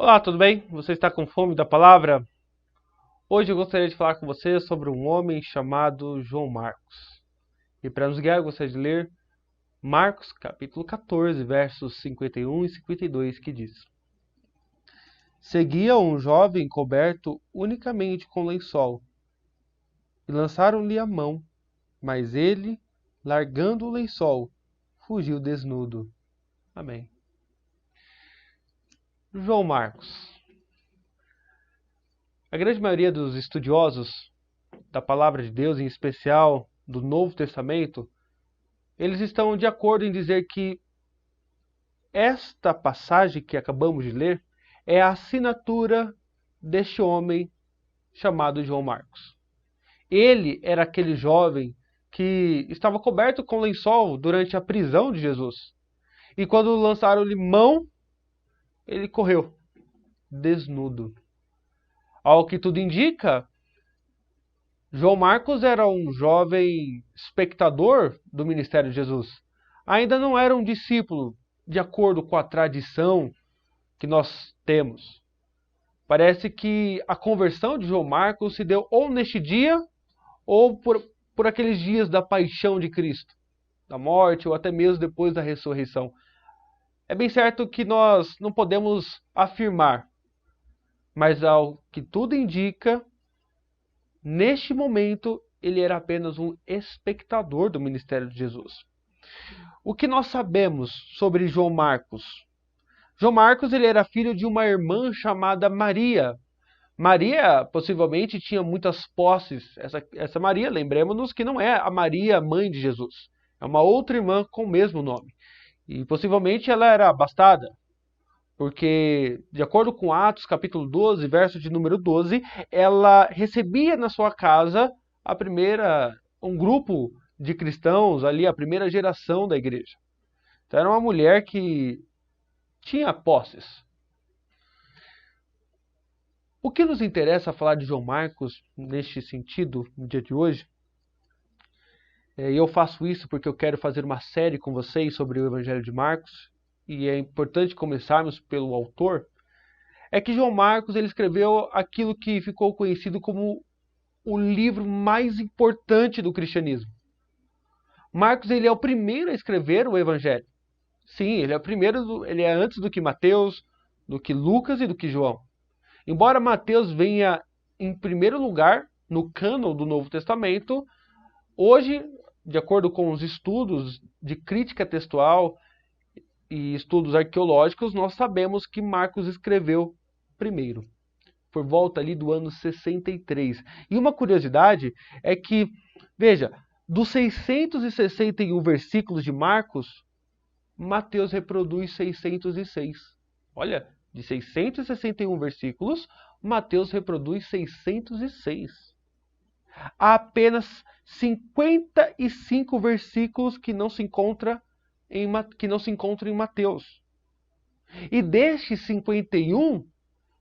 Olá, tudo bem? Você está com fome da palavra? Hoje eu gostaria de falar com você sobre um homem chamado João Marcos. E para nos guiar, eu gostaria de ler Marcos, capítulo 14, versos 51 e 52, que diz: Seguia um jovem coberto unicamente com lençol, e lançaram-lhe a mão, mas ele, largando o lençol, fugiu desnudo. Amém. João Marcos. A grande maioria dos estudiosos da palavra de Deus, em especial do Novo Testamento, eles estão de acordo em dizer que esta passagem que acabamos de ler é a assinatura deste homem chamado João Marcos. Ele era aquele jovem que estava coberto com lençol durante a prisão de Jesus. E quando lançaram-lhe mão, ele correu, desnudo. Ao que tudo indica, João Marcos era um jovem espectador do ministério de Jesus. Ainda não era um discípulo, de acordo com a tradição que nós temos. Parece que a conversão de João Marcos se deu ou neste dia, ou por aqueles dias da paixão de Cristo, da morte, ou até mesmo depois da ressurreição. É bem certo que nós não podemos afirmar, mas ao que tudo indica, neste momento, ele era apenas um espectador do ministério de Jesus. O que nós sabemos sobre João Marcos? João Marcos ele era filho de uma irmã chamada Maria. Maria possivelmente tinha muitas posses. Essa Maria, lembremos-nos que não é a Maria, mãe de Jesus. É uma outra irmã com o mesmo nome. E possivelmente ela era abastada. Porque, de acordo com Atos, capítulo 12, verso de número 12, ela recebia na sua casa um grupo de cristãos, ali a primeira geração da igreja. Então era uma mulher que tinha posses. O que nos interessa falar de João Marcos neste sentido, no dia de hoje, e eu faço isso porque eu quero fazer uma série com vocês sobre o Evangelho de Marcos, e é importante começarmos pelo autor, é que João Marcos ele escreveu aquilo que ficou conhecido como o livro mais importante do cristianismo. Marcos ele é o primeiro a escrever o Evangelho. Sim, ele é o primeiro, ele é antes do que Mateus, do que Lucas e do que João. Embora Mateus venha em primeiro lugar no cânon do Novo Testamento, hoje, de acordo com os estudos de crítica textual e estudos arqueológicos, nós sabemos que Marcos escreveu primeiro, por volta ali do ano 63. E uma curiosidade é que, veja, dos 661 versículos de Marcos, Mateus reproduz 606. Olha, de 661 versículos, Mateus reproduz 606. Há apenas 55 versículos que não se encontram em Mateus. E destes 51,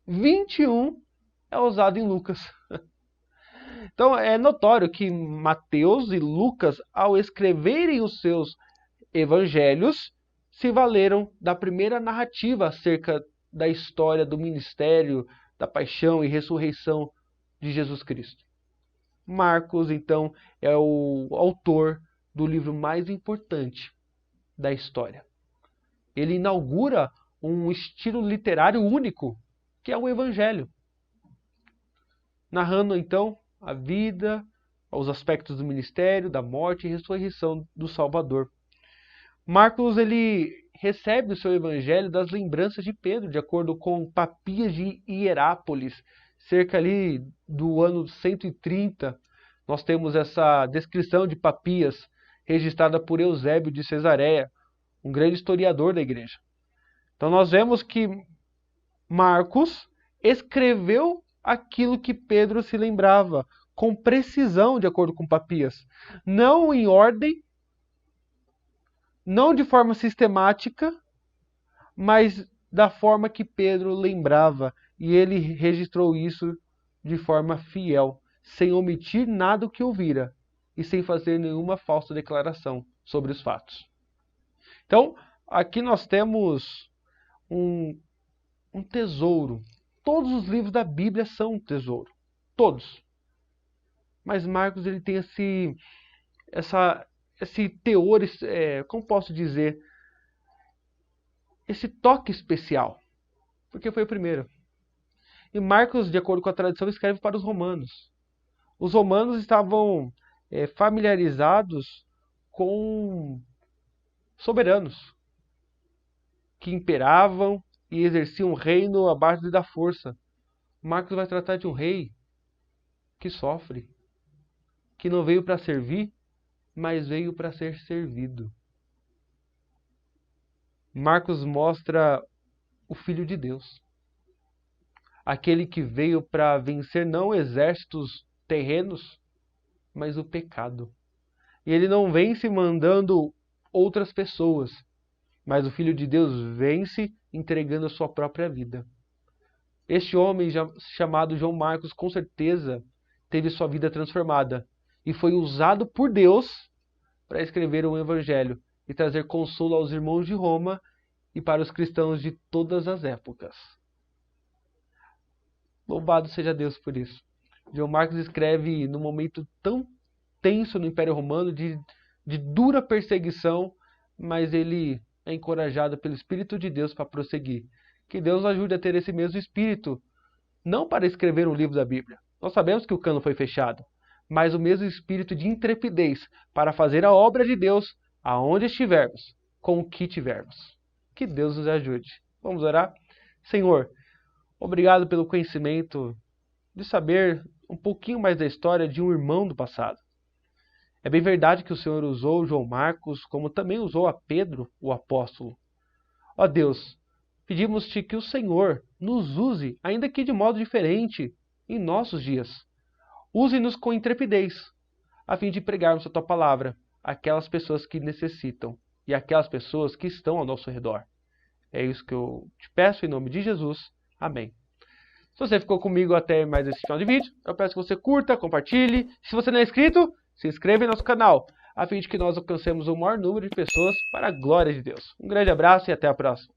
21 é usado em Lucas. Então é notório que Mateus e Lucas, ao escreverem os seus evangelhos, se valeram da primeira narrativa acerca da história do ministério, da paixão e ressurreição de Jesus Cristo. Marcos, então, é o autor do livro mais importante da história. Ele inaugura um estilo literário único, que é o Evangelho. Narrando, então, a vida, os aspectos do ministério, da morte e ressurreição do Salvador. Marcos ele recebe o seu evangelho das lembranças de Pedro, de acordo com Papias de Hierápolis, cerca ali do ano 130. Nós temos essa descrição de Papias, registrada por Eusébio de Cesareia, um grande historiador da igreja. Então nós vemos que Marcos escreveu aquilo que Pedro se lembrava, com precisão, de acordo com Papias. Não em ordem, não de forma sistemática, mas da forma que Pedro lembrava. E ele registrou isso de forma fiel, sem omitir nada do que ouvira e sem fazer nenhuma falsa declaração sobre os fatos. Então, aqui nós temos um um tesouro. Todos os livros da Bíblia são um tesouro. Todos. Mas Marcos ele tem esse teor, como posso dizer, esse toque especial. Porque foi o primeiro. E Marcos, de acordo com a tradição, escreve para os romanos. Os romanos estavam familiarizados com soberanos que imperavam e exerciam um reino à base da força. Marcos vai tratar de um rei que sofre, que não veio para servir, mas veio para ser servido. Marcos mostra o Filho de Deus, aquele que veio para vencer não exércitos terrenos, mas o pecado. E ele não vence mandando outras pessoas, mas o Filho de Deus vence entregando a sua própria vida. Este homem chamado João Marcos, com certeza, teve sua vida transformada e foi usado por Deus para escrever o Evangelho e trazer consolo aos irmãos de Roma e para os cristãos de todas as épocas. Louvado seja Deus por isso. João Marcos escreve num momento tão tenso no Império Romano, de dura perseguição, mas ele é encorajado pelo Espírito de Deus para prosseguir. Que Deus ajude a ter esse mesmo espírito, não para escrever um livro da Bíblia. Nós sabemos que o cano foi fechado, mas o mesmo espírito de intrepidez para fazer a obra de Deus aonde estivermos, com o que tivermos. Que Deus nos ajude. Vamos orar? Senhor, obrigado pelo conhecimento de saber um pouquinho mais da história de um irmão do passado. É bem verdade que o Senhor usou João Marcos, como também usou a Pedro, o apóstolo. Ó Deus, pedimos-te que o Senhor nos use, ainda que de modo diferente, em nossos dias. Use-nos com intrepidez, a fim de pregarmos a Tua palavra àquelas pessoas que necessitam e àquelas pessoas que estão ao nosso redor. É isso que eu te peço em nome de Jesus. Amém. Se você ficou comigo até mais esse final de vídeo, eu peço que você curta, compartilhe. Se você não é inscrito, se inscreva em nosso canal, a fim de que nós alcancemos o maior número de pessoas para a glória de Deus. Um grande abraço e até a próxima.